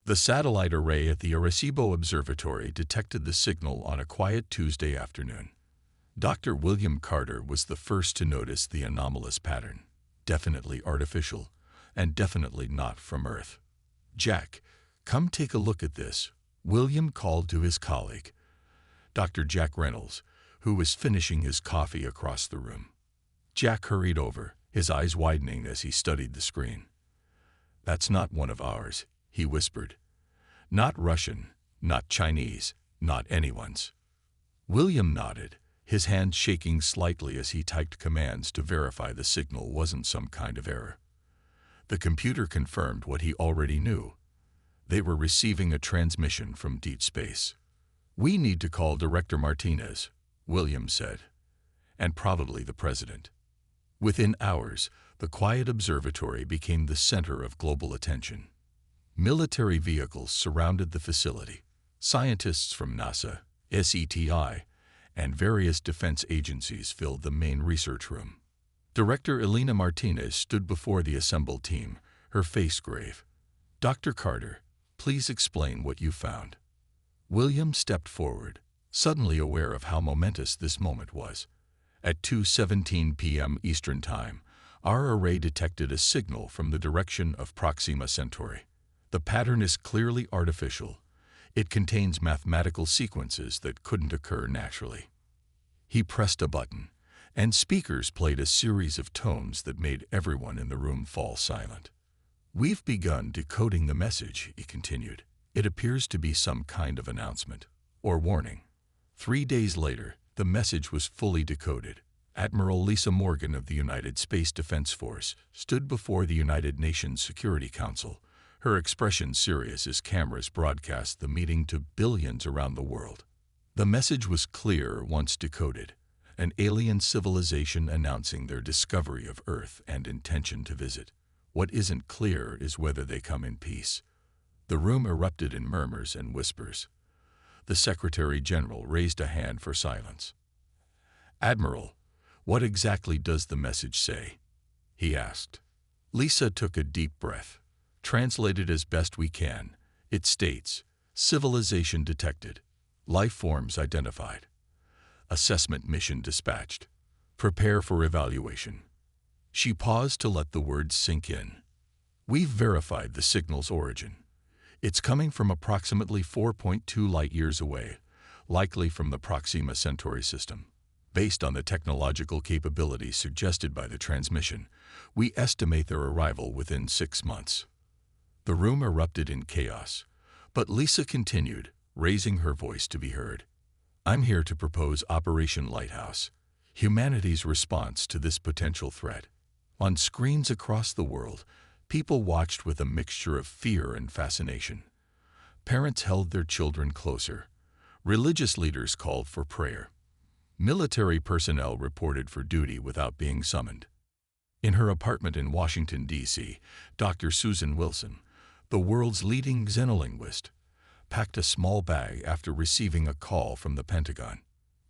The satellite array at the Arecibo Observatory detected the signal on a quiet Tuesday afternoon. Dr. William Carter was the first to notice the anomalous pattern. Definitely artificial, and definitely not from Earth. "Jack, come take a look at this," William called to his colleague, Dr. Jack Reynolds, who was finishing his coffee across the room. Jack hurried over, his eyes widening as he studied the screen. "That's not one of ours," he whispered. "Not Russian, not Chinese, not anyone's." William nodded, his hand shaking slightly as he typed commands to verify the signal wasn't some kind of error. The computer confirmed what he already knew. They were receiving a transmission from deep space. "We need to call Director Martinez," William said, "and probably the president." Within hours, the quiet observatory became the center of global attention. Military vehicles surrounded the facility. Scientists from NASA, SETI, and various defense agencies filled the main research room. Director Elena Martinez stood before the assembled team, her face grave. "Dr. Carter, please explain what you found." William stepped forward, suddenly aware of how momentous this moment was. At 2:17 p.m. Eastern Time, our array detected a signal from the direction of Proxima Centauri. The pattern is clearly artificial. It contains mathematical sequences that couldn't occur naturally. He pressed a button, and speakers played a series of tones that made everyone in the room fall silent. "We've begun decoding the message," he continued. "It appears to be some kind of announcement, or warning." 3 days later, the message was fully decoded. Admiral Lisa Morgan of the United Space Defense Force stood before the United Nations Security Council, her expression serious as cameras broadcast the meeting to billions around the world. The message was clear once decoded, an alien civilization announcing their discovery of Earth and intention to visit. What isn't clear is whether they come in peace. The room erupted in murmurs and whispers. The Secretary General raised a hand for silence. "Admiral, what exactly does the message say?" he asked. Lisa took a deep breath. "Translated as best we can, it states, civilization detected, life forms identified, assessment mission dispatched, prepare for evaluation." She paused to let the words sink in. "We've verified the signal's origin. It's coming from approximately 4.2 light-years away, likely from the Proxima Centauri system. Based on the technological capabilities suggested by the transmission, we estimate their arrival within 6 months." The room erupted in chaos, but Lisa continued, raising her voice to be heard. "I'm here to propose Operation Lighthouse, humanity's response to this potential threat." On screens across the world, people watched with a mixture of fear and fascination. Parents held their children closer. Religious leaders called for prayer. Military personnel reported for duty without being summoned. In her apartment in Washington, D.C., Dr. Susan Wilson, the world's leading xenolinguist, packed a small bag after receiving a call from the Pentagon.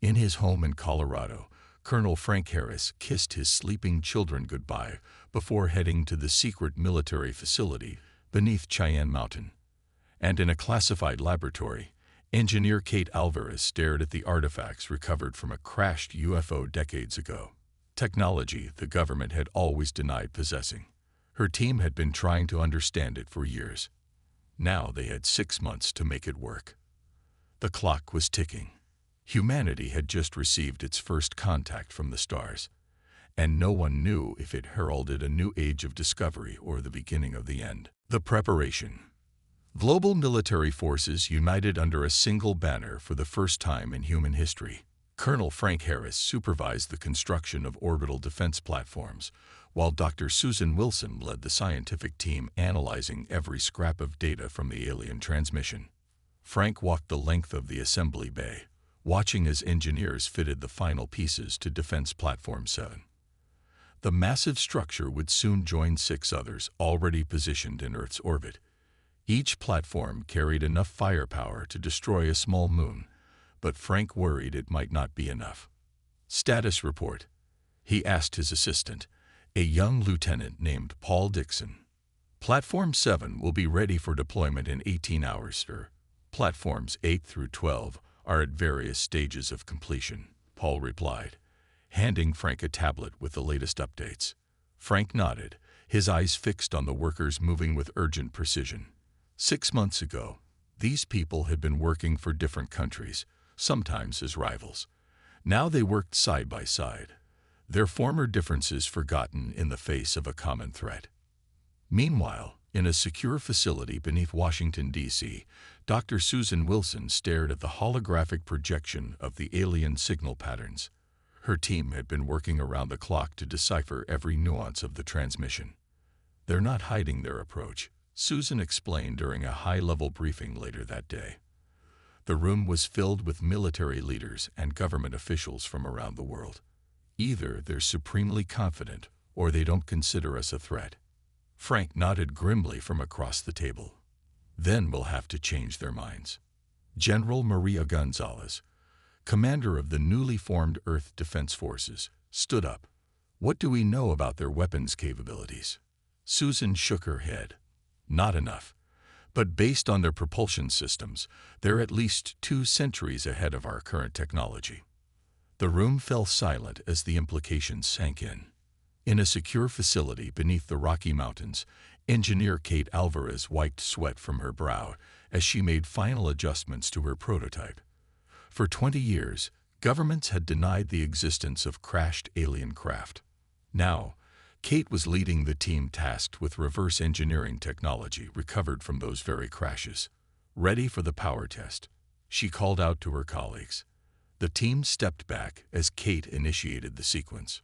In his home in Colorado, Colonel Frank Harris kissed his sleeping children goodbye before heading to the secret military facility beneath Cheyenne Mountain. And in a classified laboratory, engineer Kate Alvarez stared at the artifacts recovered from a crashed UFO decades ago. Technology the government had always denied possessing. Her team had been trying to understand it for years. Now they had 6 months to make it work. The clock was ticking. Humanity had just received its first contact from the stars, and no one knew if it heralded a new age of discovery or the beginning of the end. The preparation. Global military forces united under a single banner for the first time in human history. Colonel Frank Harris supervised the construction of orbital defense platforms, while Dr. Susan Wilson led the scientific team analyzing every scrap of data from the alien transmission. Frank walked the length of the assembly bay, watching as engineers fitted the final pieces to Defense Platform 7. The massive structure would soon join 6 others already positioned in Earth's orbit. Each platform carried enough firepower to destroy a small moon, but Frank worried it might not be enough. "Status report," he asked his assistant, a young lieutenant named Paul Dixon. Platform 7 will be ready for deployment in 18 hours, sir. Platforms 8 through 12 are at various stages of completion, Paul replied, handing Frank a tablet with the latest updates. Frank nodded, his eyes fixed on the workers moving with urgent precision. 6 months ago, these people had been working for different countries, sometimes as rivals. Now they worked side by side, their former differences forgotten in the face of a common threat. Meanwhile, in a secure facility beneath Washington, D.C., Dr. Susan Wilson stared at the holographic projection of the alien signal patterns. Her team had been working around the clock to decipher every nuance of the transmission. They're not hiding their approach, Susan explained during a high-level briefing later that day. The room was filled with military leaders and government officials from around the world. Either they're supremely confident or they don't consider us a threat. Frank nodded grimly from across the table. Then we'll have to change their minds. General Maria Gonzalez, commander of the newly formed Earth Defense Forces, stood up. What do we know about their weapons capabilities? Susan shook her head. Not enough. But based on their propulsion systems, they're at least 2 centuries ahead of our current technology. The room fell silent as the implications sank in. In a secure facility beneath the Rocky Mountains, engineer Kate Alvarez wiped sweat from her brow as she made final adjustments to her prototype. For 20 years, governments had denied the existence of crashed alien craft. Now, Kate was leading the team tasked with reverse engineering technology recovered from those very crashes. Ready for the power test, she called out to her colleagues. The team stepped back as Kate initiated the sequence.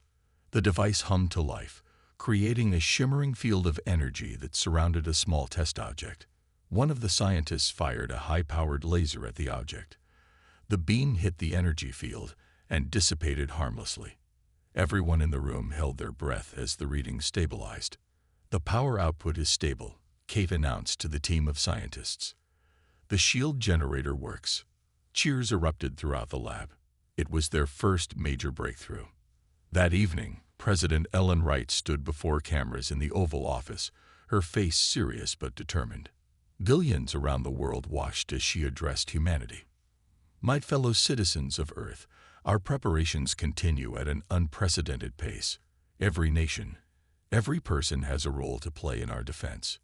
The device hummed to life, creating a shimmering field of energy that surrounded a small test object. One of the scientists fired a high-powered laser at the object. The beam hit the energy field and dissipated harmlessly. Everyone in the room held their breath as the reading stabilized. The power output is stable, Kate announced to the team of scientists. The shield generator works. Cheers erupted throughout the lab. It was their first major breakthrough. That evening, President Ellen Wright stood before cameras in the Oval Office, her face serious but determined. Billions around the world watched as she addressed humanity. My fellow citizens of Earth, our preparations continue at an unprecedented pace. Every nation, every person has a role to play in our defense.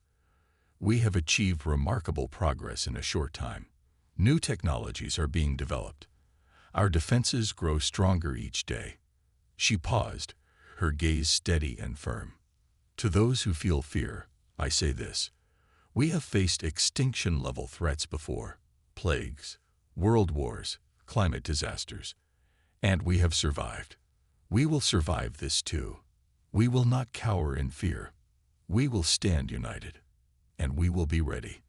We have achieved remarkable progress in a short time. New technologies are being developed. Our defenses grow stronger each day. She paused, her gaze steady and firm. To those who feel fear, I say this. We have faced extinction-level threats before, plagues, world wars, climate disasters, and we have survived. We will survive this too. We will not cower in fear. We will stand united, and we will be ready.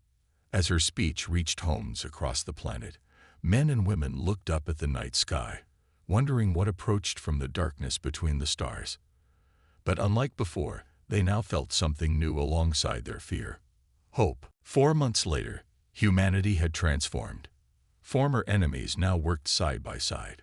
As her speech reached homes across the planet, men and women looked up at the night sky, wondering what approached from the darkness between the stars. But unlike before, they now felt something new alongside their fear. Hope. 4 months later, humanity had transformed. Former enemies now worked side by side.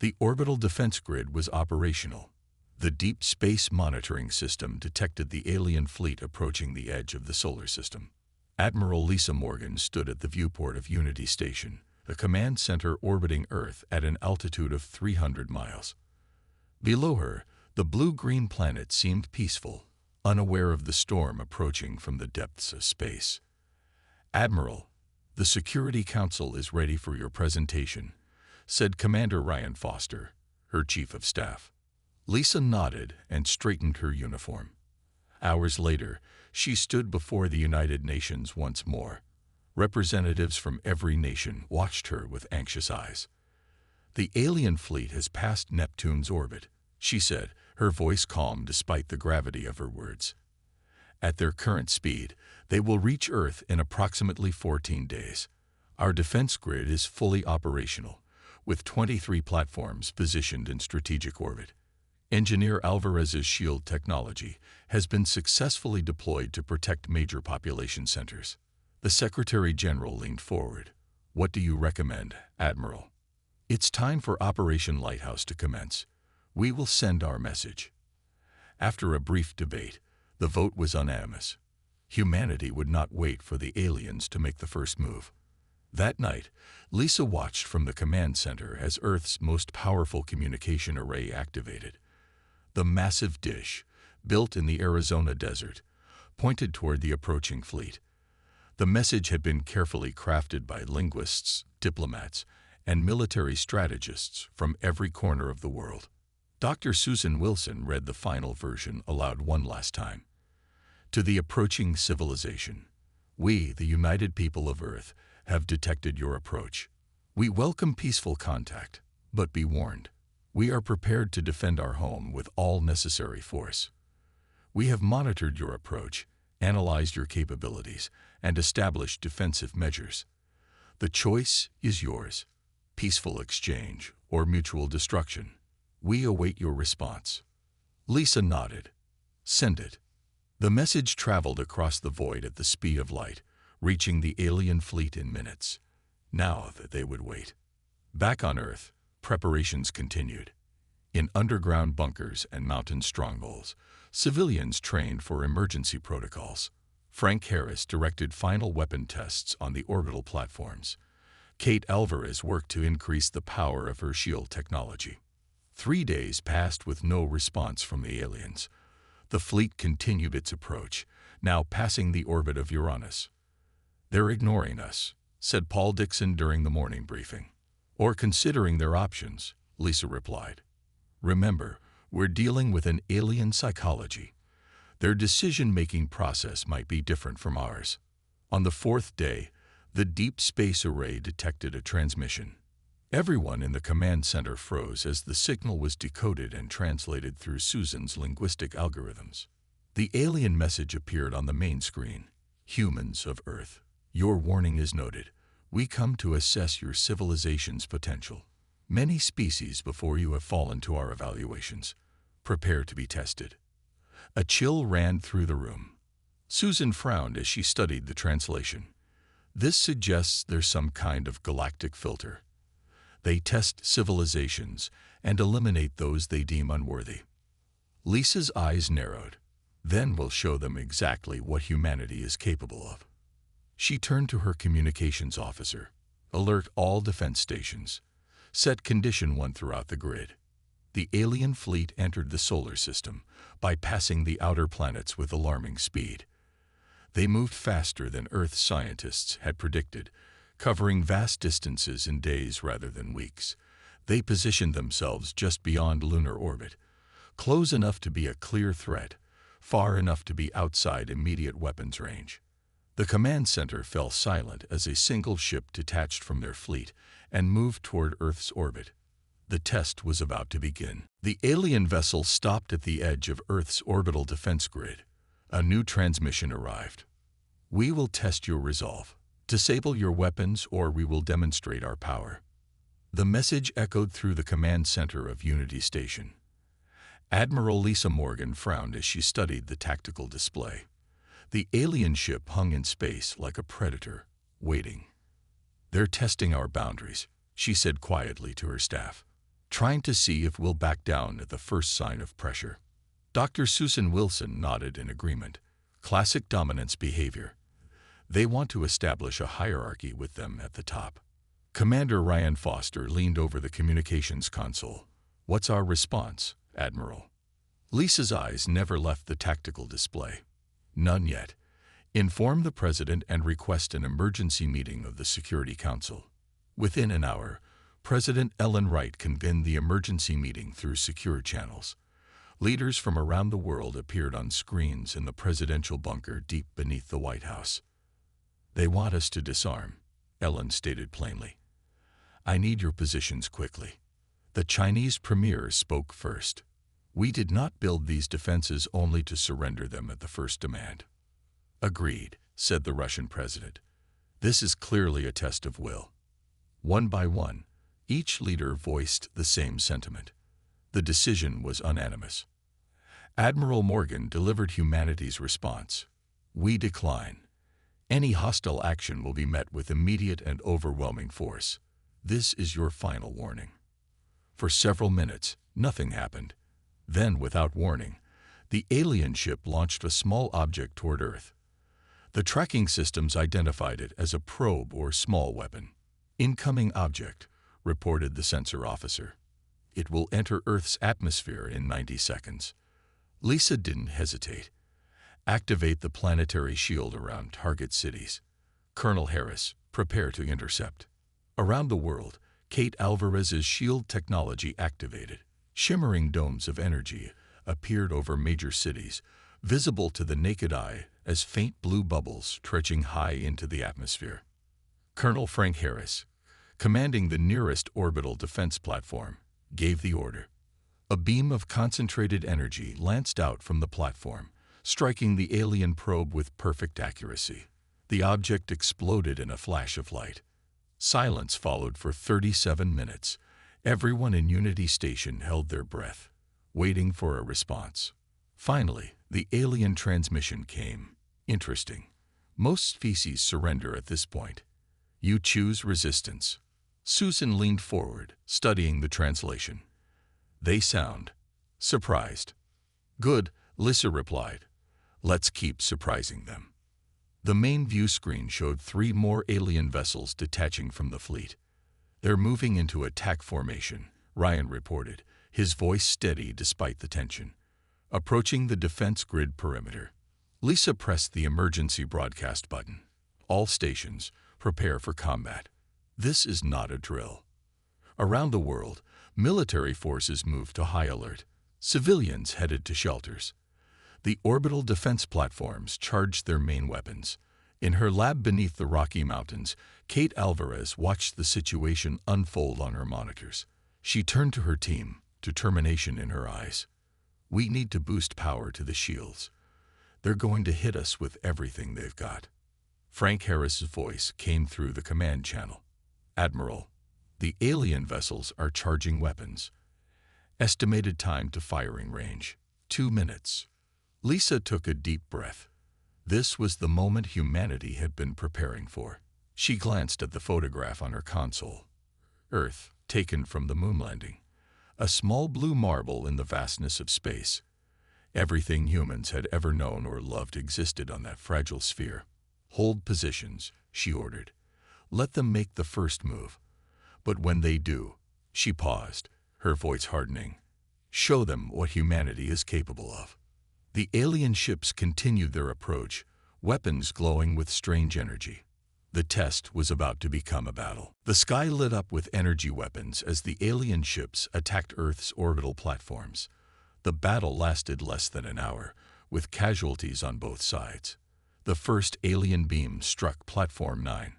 The orbital defense grid was operational. The deep space monitoring system detected the alien fleet approaching the edge of the solar system. Admiral Lisa Morgan stood at the viewport of Unity Station, the command center orbiting Earth at an altitude of 300 miles. Below her, the blue-green planet seemed peaceful, unaware of the storm approaching from the depths of space. Admiral, the Security Council is ready for your presentation, said Commander Ryan Foster, her chief of staff. Lisa nodded and straightened her uniform. Hours later, she stood before the United Nations once more. Representatives from every nation watched her with anxious eyes. The alien fleet has passed Neptune's orbit, she said, her voice calm despite the gravity of her words. At their current speed, they will reach Earth in approximately 14 days. Our defense grid is fully operational, with 23 platforms positioned in strategic orbit. Engineer Alvarez's shield technology has been successfully deployed to protect major population centers. The Secretary General leaned forward. What do you recommend, Admiral? It's time for Operation Lighthouse to commence. We will send our message. After a brief debate, the vote was unanimous. Humanity would not wait for the aliens to make the first move. That night, Lisa watched from the command center as Earth's most powerful communication array activated. The massive dish, built in the Arizona desert, pointed toward the approaching fleet. The message had been carefully crafted by linguists, diplomats, and military strategists from every corner of the world. Dr. Susan Wilson read the final version aloud one last time. To the approaching civilization, we, the united people of Earth, have detected your approach. We welcome peaceful contact, but be warned. We are prepared to defend our home with all necessary force. We have monitored your approach, analyzed your capabilities, and established defensive measures. The choice is yours: peaceful exchange or mutual destruction. We await your response. Lisa nodded. Send it. The message traveled across the void at the speed of light, reaching the alien fleet in minutes. Now that they would wait. Back on Earth, preparations continued. In underground bunkers and mountain strongholds, civilians trained for emergency protocols. Frank Harris directed final weapon tests on the orbital platforms. Kate Alvarez worked to increase the power of her shield technology. 3 days passed with no response from the aliens. The fleet continued its approach, now passing the orbit of Uranus. They're ignoring us, said Paul Dixon during the morning briefing. Or considering their options, Lisa replied. Remember, we're dealing with an alien psychology. Their decision-making process might be different from ours. On the 4th day, the Deep Space Array detected a transmission. Everyone in the command center froze as the signal was decoded and translated through Susan's linguistic algorithms. The alien message appeared on the main screen. Humans of Earth, your warning is noted. We come to assess your civilization's potential. Many species before you have fallen to our evaluations. Prepare to be tested. A chill ran through the room. Susan frowned as she studied the translation. This suggests there's some kind of galactic filter. They test civilizations and eliminate those they deem unworthy. Lisa's eyes narrowed. Then we'll show them exactly what humanity is capable of. She turned to her communications officer. Alert all defense stations. Set condition 1 throughout the grid. The alien fleet entered the solar system, bypassing the outer planets with alarming speed. They moved faster than Earth scientists had predicted, covering vast distances in days rather than weeks. They positioned themselves just beyond lunar orbit, close enough to be a clear threat, far enough to be outside immediate weapons range. The command center fell silent as a single ship detached from their fleet and moved toward Earth's orbit. The test was about to begin. The alien vessel stopped at the edge of Earth's orbital defense grid. A new transmission arrived. We will test your resolve. Disable your weapons or we will demonstrate our power. The message echoed through the command center of Unity Station. Admiral Lisa Morgan frowned as she studied the tactical display. The alien ship hung in space like a predator, waiting. They're testing our boundaries, she said quietly to her staff, trying to see if we'll back down at the first sign of pressure. Dr. Susan Wilson nodded in agreement. Classic dominance behavior. They want to establish a hierarchy with them at the top. Commander Ryan Foster leaned over the communications console. What's our response, Admiral? Lisa's eyes never left the tactical display. None yet. Inform the President and request an emergency meeting of the Security Council. Within an hour, President Ellen Wright convened the emergency meeting through secure channels. Leaders from around the world appeared on screens in the presidential bunker deep beneath the White House. They want us to disarm, Ellen stated plainly. I need your positions quickly. The Chinese premier spoke first. We did not build these defenses only to surrender them at the first demand. Agreed, said the Russian president. This is clearly a test of will. One by one, each leader voiced the same sentiment. The decision was unanimous. Admiral Morgan delivered humanity's response. We decline. Any hostile action will be met with immediate and overwhelming force. This is your final warning. For several minutes, nothing happened. Then, without warning, the alien ship launched a small object toward Earth. The tracking systems identified it as a probe or small weapon. "Incoming object," reported the sensor officer. "It will enter Earth's atmosphere in 90 seconds. Lisa didn't hesitate. "Activate the planetary shield around target cities. Colonel Harris, prepare to intercept." Around the world, Kate Alvarez's shield technology activated. Shimmering domes of energy appeared over major cities, visible to the naked eye as faint blue bubbles trudging high into the atmosphere. Colonel Frank Harris, commanding the nearest orbital defense platform, gave the order. A beam of concentrated energy lanced out from the platform, striking the alien probe with perfect accuracy. The object exploded in a flash of light. Silence followed for 37 minutes. Everyone in Unity Station held their breath, waiting for a response. Finally, the alien transmission came. "Interesting. Most species surrender at this point. You choose resistance." Susan leaned forward, studying the translation. "They sound surprised." "Good," Lisa replied. "Let's keep surprising them." The main view screen showed 3 more alien vessels detaching from the fleet. "They're moving into attack formation," Ryan reported, his voice steady despite the tension. "Approaching the defense grid perimeter." Lisa pressed the emergency broadcast button. "All stations, prepare for combat. This is not a drill." Around the world, military forces moved to high alert. Civilians headed to shelters. The orbital defense platforms charged their main weapons. In her lab beneath the Rocky Mountains, Kate Alvarez watched the situation unfold on her monitors. She turned to her team, determination in her eyes. "We need to boost power to the shields. They're going to hit us with everything they've got." Frank Harris's voice came through the command channel. "Admiral, the alien vessels are charging weapons. Estimated time to firing range, 2 minutes." Lisa took a deep breath. This was the moment humanity had been preparing for. She glanced at the photograph on her console. Earth, taken from the moon landing. A small blue marble in the vastness of space. Everything humans had ever known or loved existed on that fragile sphere. "Hold positions," she ordered. "Let them make the first move. But when they do," she paused, her voice hardening, "show them what humanity is capable of." The alien ships continued their approach, weapons glowing with strange energy. The test was about to become a battle. The sky lit up with energy weapons as the alien ships attacked Earth's orbital platforms. The battle lasted less than an hour, with casualties on both sides. The first alien beam struck Platform 9,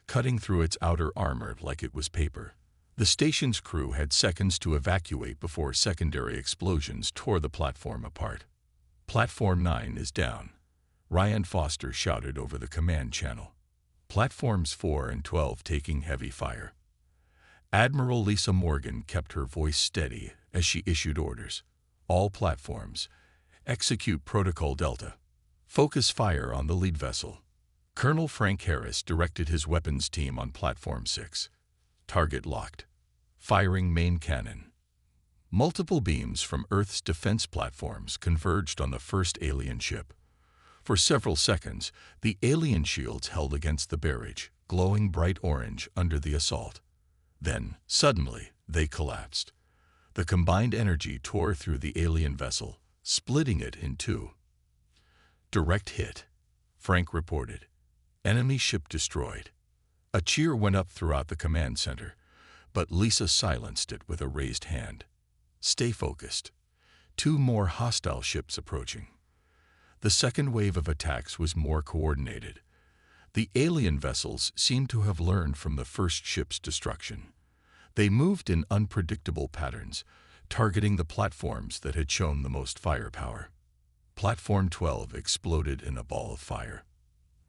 cutting through its outer armor like it was paper. The station's crew had seconds to evacuate before secondary explosions tore the platform apart. "Platform 9 is down," Ryan Foster shouted over the command channel. "Platforms 4 and 12 taking heavy fire." Admiral Lisa Morgan kept her voice steady as she issued orders. "All platforms, execute Protocol Delta. Focus fire on the lead vessel." Colonel Frank Harris directed his weapons team on Platform 6. Target locked. Firing main cannon. Multiple beams from Earth's defense platforms converged on the first alien ship. For several seconds, the alien shields held against the barrage, glowing bright orange under the assault. Then, suddenly, they collapsed. The combined energy tore through the alien vessel, splitting it in two. "Direct hit," Frank reported. "Enemy ship destroyed." A cheer went up throughout the command center, but Lisa silenced it with a raised hand. "Stay focused. 2 more hostile ships approaching." The second wave of attacks was more coordinated. The alien vessels seemed to have learned from the first ship's destruction. They moved in unpredictable patterns, targeting the platforms that had shown the most firepower. Platform 12 exploded in a ball of fire.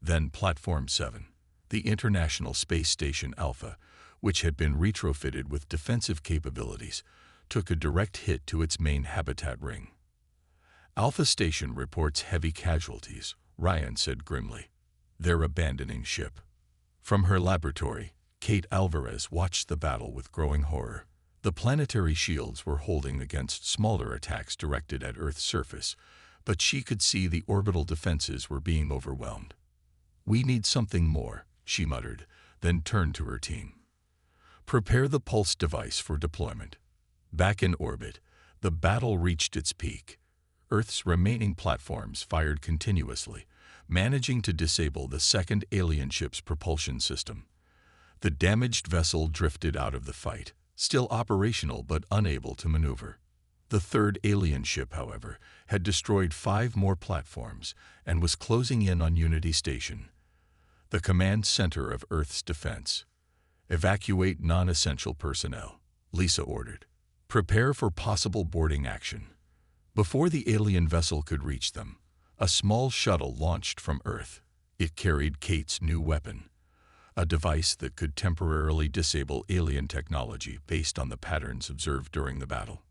Then Platform 7, the International Space Station Alpha, which had been retrofitted with defensive capabilities, took a direct hit to its main habitat ring. "Alpha Station reports heavy casualties," Ryan said grimly. "They're abandoning ship." From her laboratory, Kate Alvarez watched the battle with growing horror. The planetary shields were holding against smaller attacks directed at Earth's surface, but she could see the orbital defenses were being overwhelmed. "We need something more," she muttered, then turned to her team. "Prepare the pulse device for deployment." Back in orbit, the battle reached its peak. Earth's remaining platforms fired continuously, managing to disable the second alien ship's propulsion system. The damaged vessel drifted out of the fight, still operational but unable to maneuver. The third alien ship, however, had destroyed 5 more platforms and was closing in on Unity Station, the command center of Earth's defense. "Evacuate non-essential personnel," Lisa ordered. "Prepare for possible boarding action." Before the alien vessel could reach them, a small shuttle launched from Earth. It carried Kate's new weapon, a device that could temporarily disable alien technology based on the patterns observed during the battle.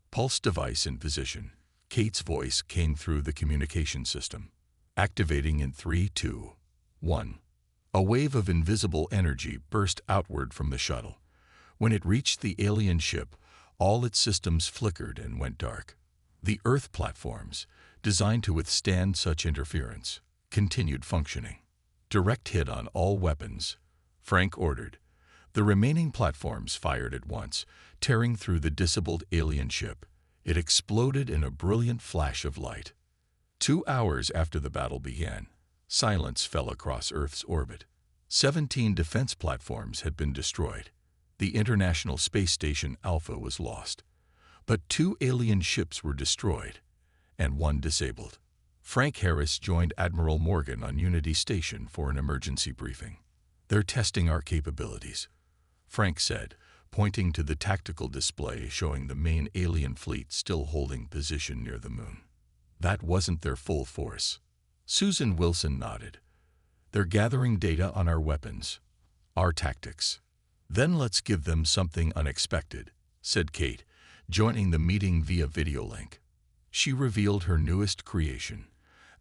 "Pulse device in position." Kate's voice came through the communication system. "Activating in 3, 2, 1. A wave of invisible energy burst outward from the shuttle. When it reached the alien ship, all its systems flickered and went dark. The Earth platforms, designed to withstand such interference, continued functioning. "Direct hit on all weapons," Frank ordered. The remaining platforms fired at once, tearing through the disabled alien ship. It exploded in a brilliant flash of light. 2 hours after the battle began, silence fell across Earth's orbit. 17 defense platforms had been destroyed. The International Space Station Alpha was lost. But 2 alien ships were destroyed, and 1 disabled. Frank Harris joined Admiral Morgan on Unity Station for an emergency briefing. "They're testing our capabilities," Frank said, pointing to the tactical display showing the main alien fleet still holding position near the moon. "That wasn't their full force." Susan Wilson nodded. "They're gathering data on our weapons, our tactics. Then let's give them something unexpected," said Kate, joining the meeting via video link. She revealed her newest creation,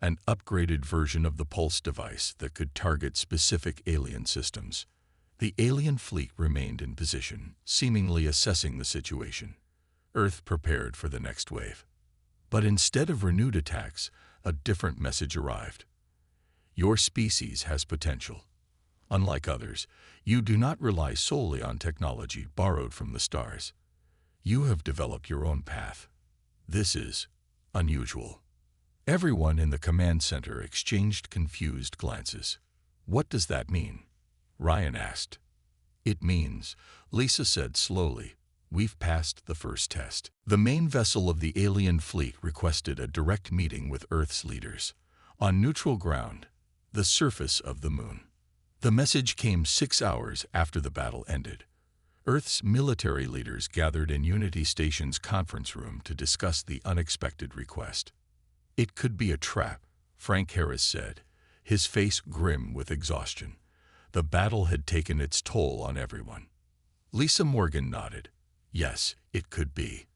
an upgraded version of the pulse device that could target specific alien systems. The alien fleet remained in position, seemingly assessing the situation. Earth prepared for the next wave. But instead of renewed attacks, a different message arrived. "Your species has potential. Unlike others, you do not rely solely on technology borrowed from the stars. You have developed your own path. This is unusual." Everyone in the command center exchanged confused glances. "What does that mean?" Ryan asked. "It means," Lisa said slowly, "we've passed the first test." The main vessel of the alien fleet requested a direct meeting with Earth's leaders, on neutral ground, the surface of the moon. The message came 6 hours after the battle ended. Earth's military leaders gathered in Unity Station's conference room to discuss the unexpected request. "It could be a trap," Frank Harris said, his face grim with exhaustion. The battle had taken its toll on everyone. Lisa Morgan nodded. "Yes, it could be.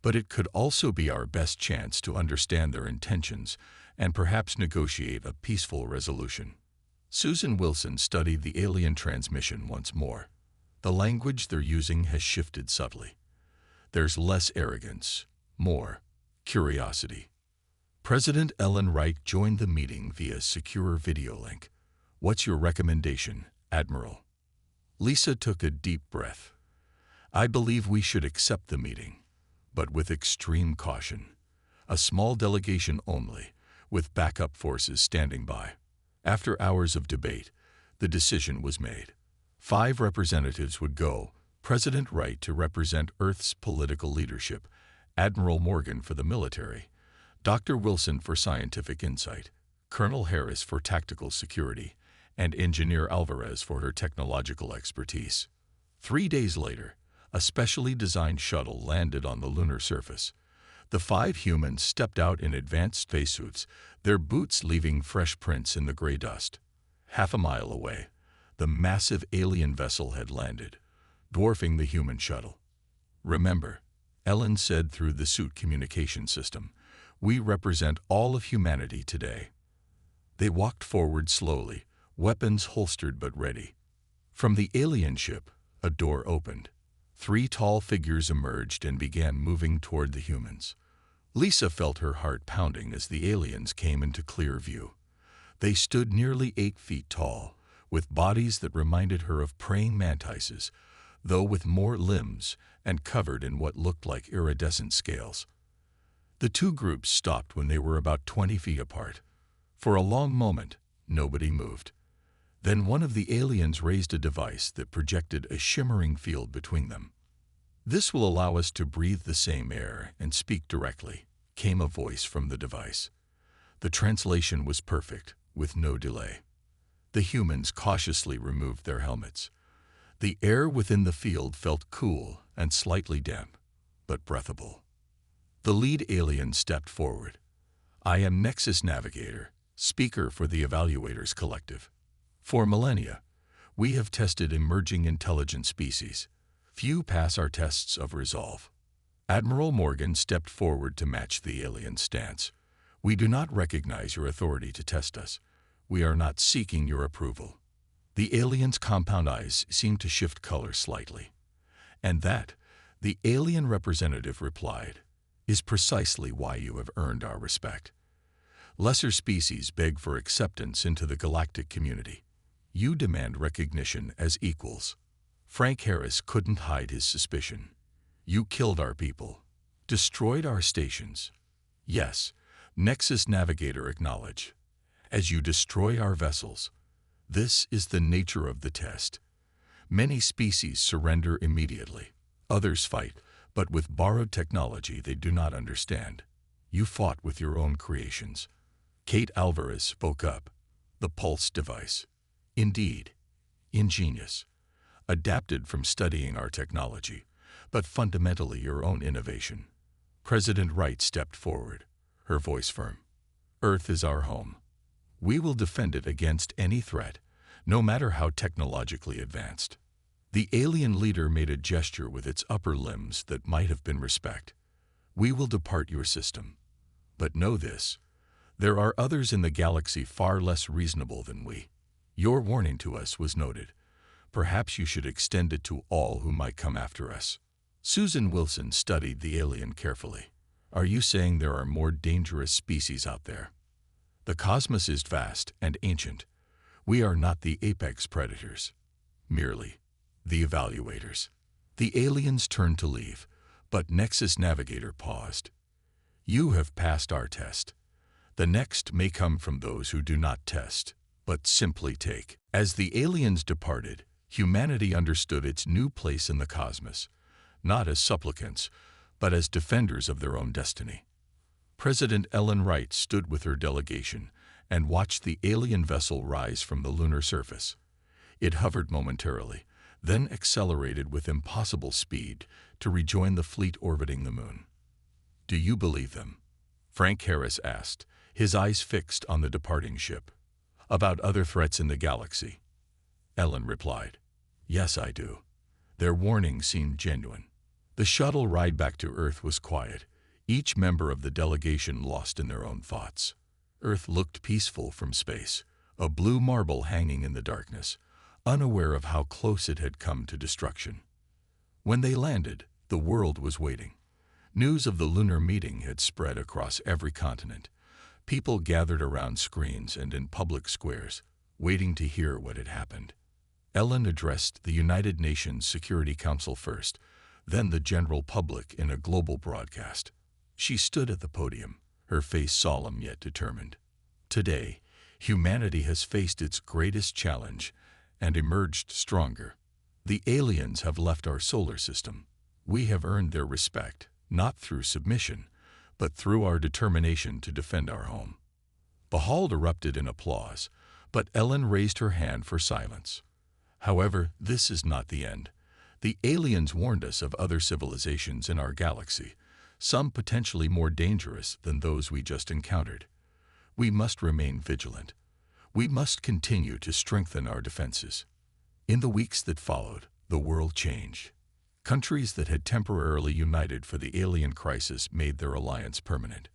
But it could also be our best chance to understand their intentions and perhaps negotiate a peaceful resolution." Susan Wilson studied the alien transmission once more. The language they're using has shifted subtly. There's less arrogance, more curiosity. President Ellen Wright joined the meeting via secure video link. "What's your recommendation, Admiral?" Lisa took a deep breath. "I believe we should accept the meeting, but with extreme caution. A small delegation only, with backup forces standing by." After hours of debate, the decision was made. 5 representatives would go, President Wright to represent Earth's political leadership, Admiral Morgan for the military, Dr. Wilson for scientific insight, Colonel Harris for tactical security, and Engineer Alvarez for her technological expertise. 3 days later, a specially designed shuttle landed on the lunar surface. The 5 humans stepped out in advanced spacesuits, their boots leaving fresh prints in the gray dust. Half a mile away, the massive alien vessel had landed, dwarfing the human shuttle. "Remember," Ellen said through the suit communication system, "we represent all of humanity today." They walked forward slowly, weapons holstered but ready. From the alien ship, a door opened. 3 tall figures emerged and began moving toward the humans. Lisa felt her heart pounding as the aliens came into clear view. They stood nearly 8 feet tall, with bodies that reminded her of praying mantises, though with more limbs and covered in what looked like iridescent scales. The two groups stopped when they were about 20 feet apart. For a long moment, nobody moved. Then one of the aliens raised a device that projected a shimmering field between them. "This will allow us to breathe the same air and speak directly," came a voice from the device. The translation was perfect, with no delay. The humans cautiously removed their helmets. The air within the field felt cool and slightly damp, but breathable. The lead alien stepped forward. "I am Nexus Navigator, speaker for the Evaluators Collective. For millennia, we have tested emerging intelligent species. Few pass our tests of resolve." Admiral Morgan stepped forward to match the alien's stance. "We do not recognize your authority to test us. We are not seeking your approval." The alien's compound eyes seemed to shift color slightly. "And that," the alien representative replied, "is precisely why you have earned our respect. Lesser species beg for acceptance into the galactic community. You demand recognition as equals." Frank Harris couldn't hide his suspicion. "You killed our people, destroyed our stations." "Yes," Nexus Navigator acknowledged, "as you destroy our vessels. This is the nature of the test. Many species surrender immediately. Others fight, but with borrowed technology they do not understand. You fought with your own creations." Kate Alvarez spoke up. "The Pulse device. Indeed, ingenious. Adapted from studying our technology, but fundamentally your own innovation." President Wright stepped forward, her voice firm. "Earth is our home. We will defend it against any threat, no matter how technologically advanced." The alien leader made a gesture with its upper limbs that might have been respect. "We will depart your system. But know this, there are others in the galaxy far less reasonable than we. Your warning to us was noted. Perhaps you should extend it to all who might come after us." Susan Wilson studied the alien carefully. "Are you saying there are more dangerous species out there? The cosmos is vast and ancient. We are not the apex predators. Merely the evaluators." The aliens turned to leave, but Nexus Navigator paused. "You have passed our test. The next may come from those who do not test, but simply take." As the aliens departed, humanity understood its new place in the cosmos, not as supplicants, but as defenders of their own destiny. President Ellen Wright stood with her delegation and watched the alien vessel rise from the lunar surface. It hovered momentarily, then accelerated with impossible speed to rejoin the fleet orbiting the moon. "Do you believe them?" Frank Harris asked, his eyes fixed on the departing ship. "About other threats in the galaxy?" Ellen replied, "Yes, I do." Their warning seemed genuine. The shuttle ride back to Earth was quiet, each member of the delegation lost in their own thoughts. Earth looked peaceful from space, a blue marble hanging in the darkness, unaware of how close it had come to destruction. When they landed, the world was waiting. News of the lunar meeting had spread across every continent. People gathered around screens and in public squares, waiting to hear what had happened. Ellen addressed the United Nations Security Council first, then the general public in a global broadcast. She stood at the podium, her face solemn yet determined. "Today, humanity has faced its greatest challenge and emerged stronger. The aliens have left our solar system. We have earned their respect, not through submission, but through our determination to defend our home." The hall erupted in applause, but Ellen raised her hand for silence. "However, this is not the end. The aliens warned us of other civilizations in our galaxy, some potentially more dangerous than those we just encountered. We must remain vigilant. We must continue to strengthen our defenses." In the weeks that followed, the world changed. Countries that had temporarily united for the alien crisis made their alliance permanent.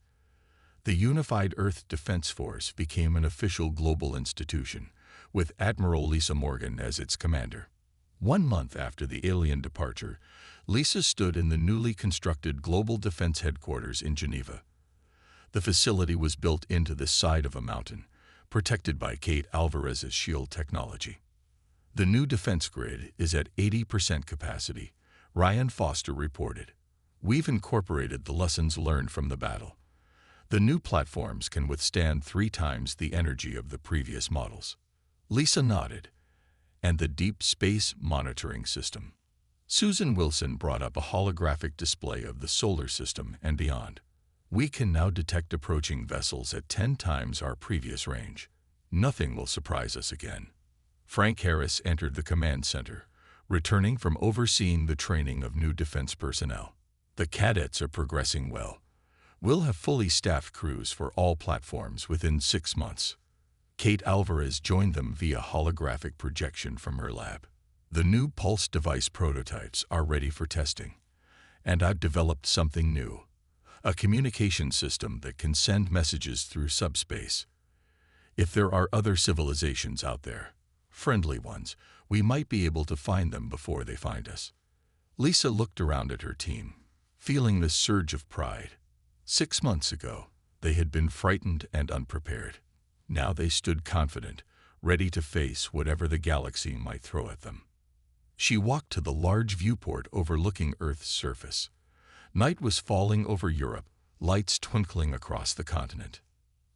The Unified Earth Defense Force became an official global institution, with Admiral Lisa Morgan as its commander. 1 month after the alien departure, Lisa stood in the newly constructed Global Defense Headquarters in Geneva. The facility was built into the side of a mountain, protected by Kate Alvarez's shield technology. The new defense grid is at 80% capacity, Ryan Foster reported. We've incorporated the lessons learned from the battle. The new platforms can withstand 3 times the energy of the previous models. Lisa nodded. And the deep space monitoring system. Susan Wilson brought up a holographic display of the solar system and beyond. We can now detect approaching vessels at 10 times our previous range. Nothing will surprise us again. Frank Harris entered the command center, returning from overseeing the training of new defense personnel. The cadets are progressing well. We'll have fully staffed crews for all platforms within 6 months. Kate Alvarez joined them via holographic projection from her lab. The new pulse device prototypes are ready for testing. And I've developed something new. A communication system that can send messages through subspace. If there are other civilizations out there, friendly ones, we might be able to find them before they find us. Lisa looked around at her team, feeling this surge of pride. 6 months ago, they had been frightened and unprepared. Now they stood confident, ready to face whatever the galaxy might throw at them. She walked to the large viewport overlooking Earth's surface. Night was falling over Europe, lights twinkling across the continent.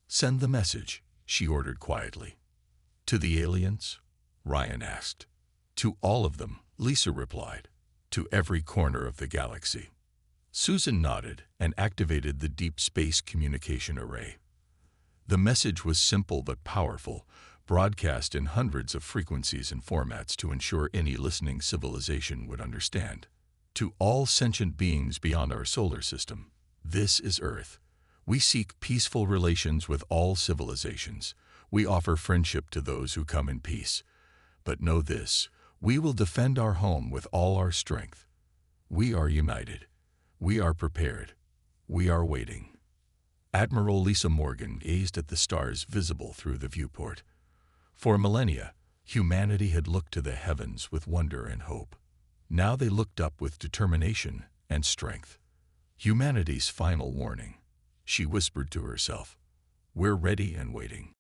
"Send the message," she ordered quietly. "To the aliens?" Ryan asked. "To all of them," Lisa replied. "To every corner of the galaxy." Susan nodded and activated the deep space communication array. The message was simple but powerful, broadcast in hundreds of frequencies and formats to ensure any listening civilization would understand. To all sentient beings beyond our solar system, this is Earth. We seek peaceful relations with all civilizations. We offer friendship to those who come in peace. But know this, we will defend our home with all our strength. We are united. We are prepared. We are waiting. Admiral Lisa Morgan gazed at the stars visible through the viewport. For millennia, humanity had looked to the heavens with wonder and hope. Now they looked up with determination and strength. Humanity's final warning. She whispered to herself, "We're ready and waiting."